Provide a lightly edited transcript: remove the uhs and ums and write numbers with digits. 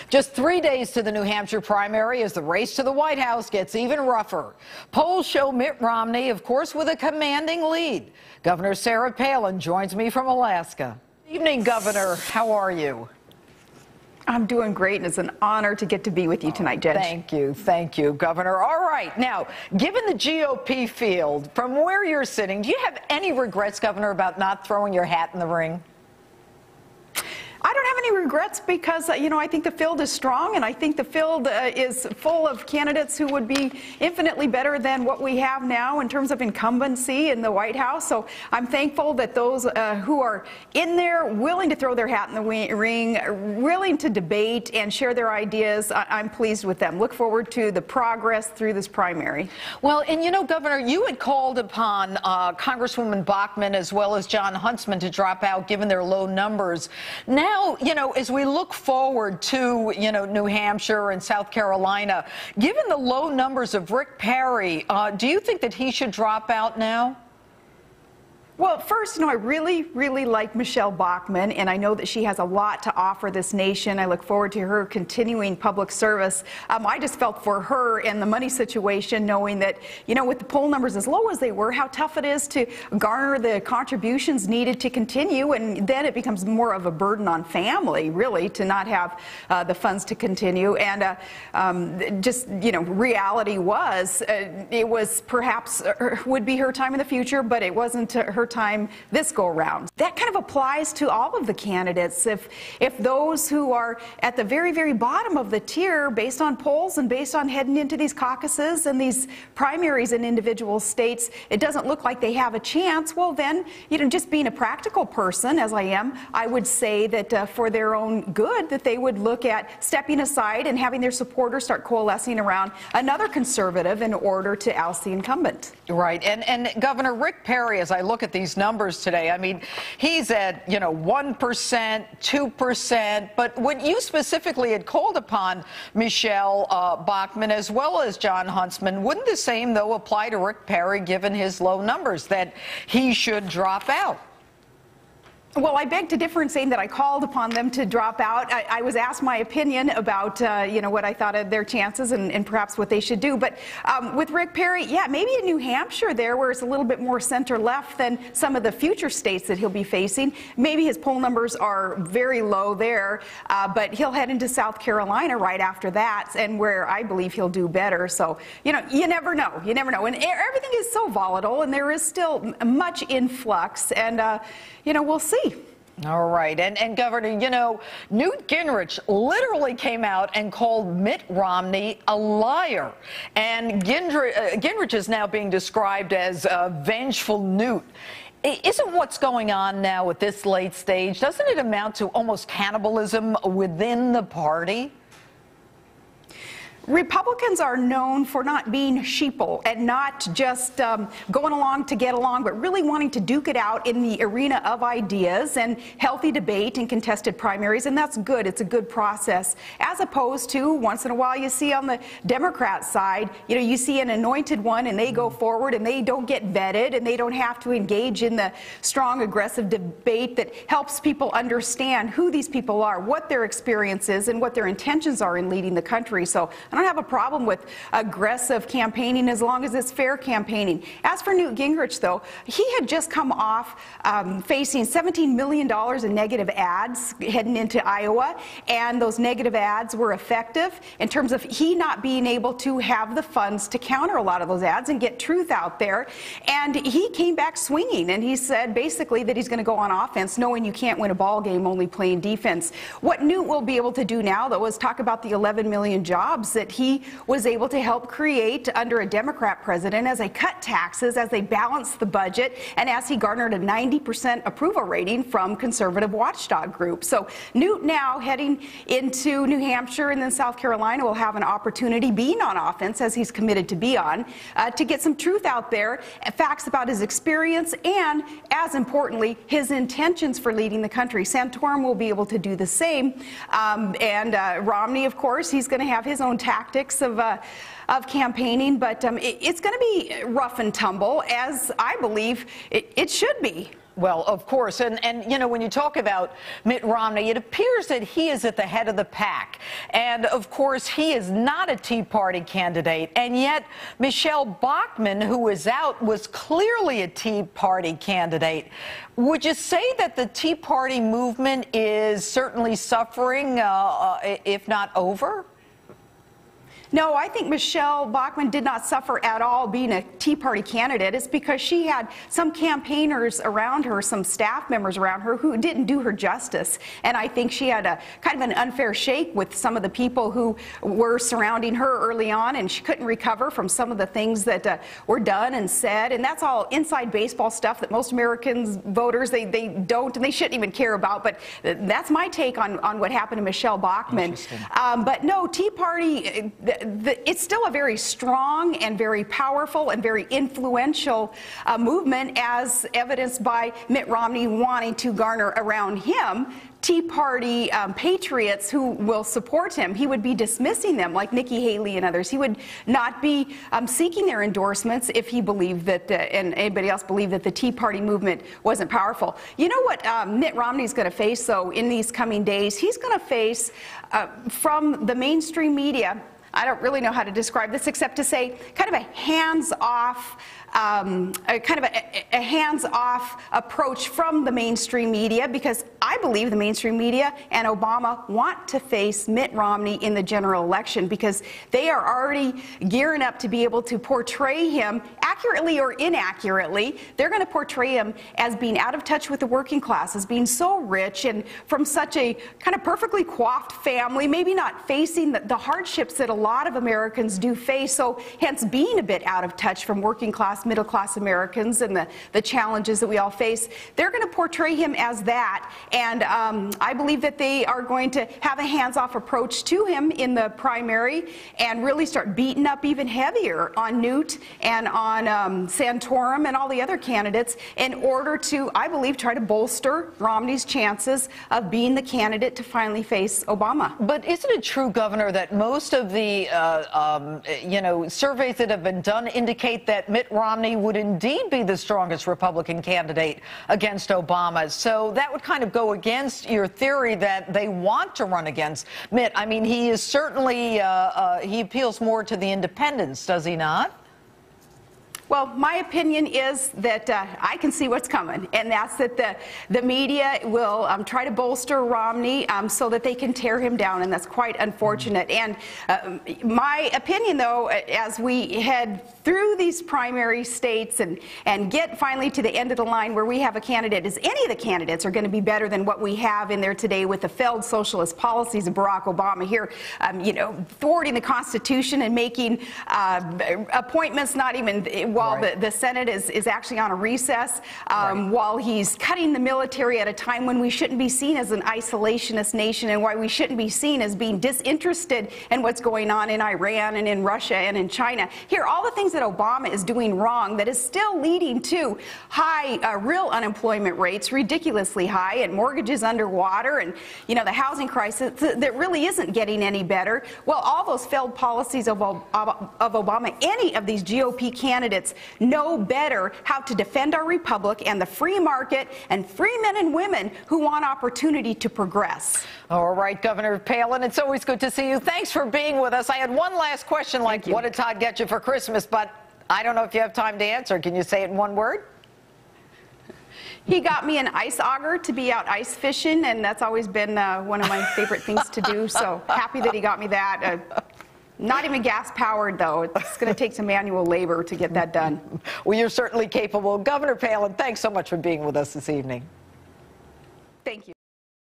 Just 3 days to the New Hampshire primary as the race to the White House gets even rougher. Polls show Mitt Romney, of course, with a commanding lead. Governor Sarah Palin joins me from Alaska. Evening, Governor. How are you? I'm doing great, and it's an honor to get to be with you tonight, Jen. Thank you, Governor. All right, now, given the GOP field, from where you're sitting, do you have any regrets, Governor, about not throwing your hat in the ring? I don't have any regrets because, I think the field is strong, and I think the field is full of candidates who would be infinitely better than what we have now in terms of incumbency in the White House. So I'm thankful that those who are in there, willing to throw their hat in the ring, willing to debate and share their ideas, I'm pleased with them. Look forward to the progress through this primary. Well, and Governor, you had called upon Congresswoman Bachmann as well as Jon Huntsman to drop out given their low numbers. Now, as we look forward to, New Hampshire and South Carolina, given the low numbers of Rick Perry, do you think that he should drop out now? Well, first, I really, really like Michelle Bachmann, and I know that she has a lot to offer this nation. I look forward to her continuing public service. I just felt for her and the money situation, knowing that, with the poll numbers as low as they were, how tough it is to garner the contributions needed to continue, and then it becomes more of a burden on family, really, to not have the funds to continue. And reality was, it was perhaps would be her time in the future, but it wasn't her time this go around. That kind of applies to all of the candidates. If those who are at the very, very bottom of the tier, based on polls and based on heading into these caucuses and these primaries in individual states, it doesn't look like they have a chance, well then, just being a practical person, as I am, I would say that for their own good, that they would look at stepping aside and having their supporters start coalescing around another conservative in order to oust the incumbent. Right. And Governor Rick Perry, as I look at these numbers today, I mean, he's at, 1%, 2%. But when you specifically had called upon Michelle Bachmann as well as Jon Huntsman, wouldn't the same, though, apply to Rick Perry, given his low numbers, that he should drop out? Well, I beg to differ in saying that I called upon them to drop out. I was asked my opinion about, what I thought of their chances and perhaps what they should do. But with Rick Perry, yeah, maybe in New Hampshire there, where it's a little bit more center-left than some of the future states that he'll be facing, maybe his poll numbers are very low there, but he'll head into South Carolina right after that, and where I believe he'll do better. So, you never know. You never know. And everything is so volatile, and there is still much influx, and, we'll see. All right. And Governor, Newt Gingrich literally came out and called Mitt Romney a liar. And Gingrich is now being described as vengeful Newt. Isn't what's going on now at this late stage, doesn't it amount to almost cannibalism within the party? Republicans are known for not being sheeple and not just going along to get along, but really wanting to duke it out in the arena of ideas and healthy debate and contested primaries, and that's good. It's a good process, as opposed to once in a while you see on the Democrat side, you see an anointed one and they go forward and they don't get vetted and they don't have to engage in the strong, aggressive debate that helps people understand who these people are, what their experience is, and what their intentions are in leading the country. So I don't have a problem with aggressive campaigning as long as it's fair campaigning. As for Newt Gingrich, though, he had just come off facing $17 million in negative ads heading into Iowa, and those negative ads were effective in terms of he not being able to have the funds to counter a lot of those ads and get truth out there. And he came back swinging, and he said basically that he's going to go on offense, knowing you can't win a ball game only playing defense. What Newt will be able to do now, though, is talk about the 11 million jobs that he was able to help create under a Democrat president as they cut taxes, as they balanced the budget, and as he garnered a 90% approval rating from conservative watchdog groups. So Newt now heading into New Hampshire and then South Carolina will have an opportunity, being on offense as he's committed to be on, to get some truth out there, facts about his experience, and as importantly, his intentions for leading the country. Santorum will be able to do the same. Romney, of course, he's going to have his own tactics of campaigning, but it's going to be rough and tumble, as I believe it should be. Well, of course, and you know, when you talk about Mitt Romney, it appears that he is at the head of the pack. And of course, he is not a Tea Party candidate. And yet, Michelle Bachmann, who is out, was clearly a Tea Party candidate. Would you say that the Tea Party movement is certainly suffering, if not over? No, I think Michelle Bachmann did not suffer at all being a Tea Party candidate. It's because she had some campaigners around her, some staff members around her who didn't do her justice. And I think she had a kind of an unfair shake with some of the people who were surrounding her early on, and she couldn't recover from some of the things that were done and said. And that's all inside baseball stuff that most Americans, voters, they don't and they shouldn't even care about. But that's my take on what happened to Michelle Bachmann. But no, Tea Party, it's still a very strong and very powerful and very influential movement, as evidenced by Mitt Romney wanting to garner around him Tea Party patriots who will support him. He would be dismissing them, like Nikki Haley and others. He would not be seeking their endorsements if he believed that, and anybody else believed that the Tea Party movement wasn't powerful. You know what Mitt Romney's going to face, though, in these coming days? He's going to face, from the mainstream media, I don't really know how to describe this except to say kind of a hands-off, a hands-off approach from the mainstream media, because I believe the mainstream media and Obama want to face Mitt Romney in the general election, because they are already gearing up to be able to portray him accurately or inaccurately. They're going to portray him as being out of touch with the working class, as being so rich and from such a kind of perfectly coiffed family, maybe not facing the hardships that a lot of Americans do face, so hence being a bit out of touch from working class, middle class Americans and the challenges that we all face. They're going to portray him as that, and I believe that they are going to have a hands-off approach to him in the primary and really start beating up even heavier on Newt and on Santorum and all the other candidates in order to, I believe, try to bolster Romney's chances of being the candidate to finally face Obama. But isn't it true, Governor, that most of the surveys that have been done indicate that Mitt Romney would indeed be the strongest Republican candidate against Obama? So that would kind of go against your theory that they want to run against Mitt. I mean, he is certainly, he appeals more to the independents, does he not? Well, my opinion is that I can see what's coming, and that's that the media will try to bolster Romney so that they can tear him down, and that's quite unfortunate. And my opinion, though, as we head through these primary states and get finally to the end of the line where we have a candidate, is any of the candidates are going to be better than what we have in there today with the failed socialist policies of Barack Obama here, thwarting the Constitution and making appointments not even while the Senate is actually on a recess, while he's cutting the military at a time when we shouldn't be seen as an isolationist nation, and why we shouldn't be seen as being disinterested in what's going on in Iran and in Russia and in China. Here, all the things that Obama is doing wrong that is still leading to high real unemployment rates, ridiculously high, and mortgages underwater, and the housing crisis that really isn't getting any better. Well, all those failed policies of Obama, any of these GOP candidates know better how to defend our republic and the free market and free men and women who want opportunity to progress. All right, Governor Palin, it's always good to see you. Thanks for being with us. I had one last question, like, what did Todd get you for Christmas? But I don't know if you have time to answer. Can you say it in one word? He got me an ice auger to be out ice fishing, and that's always been one of my favorite things to do. So happy that he got me that. Not even gas-powered, though. It's going to take some manual labor to get that done. Well, you're certainly capable. Governor Palin, thanks so much for being with us this evening. Thank you.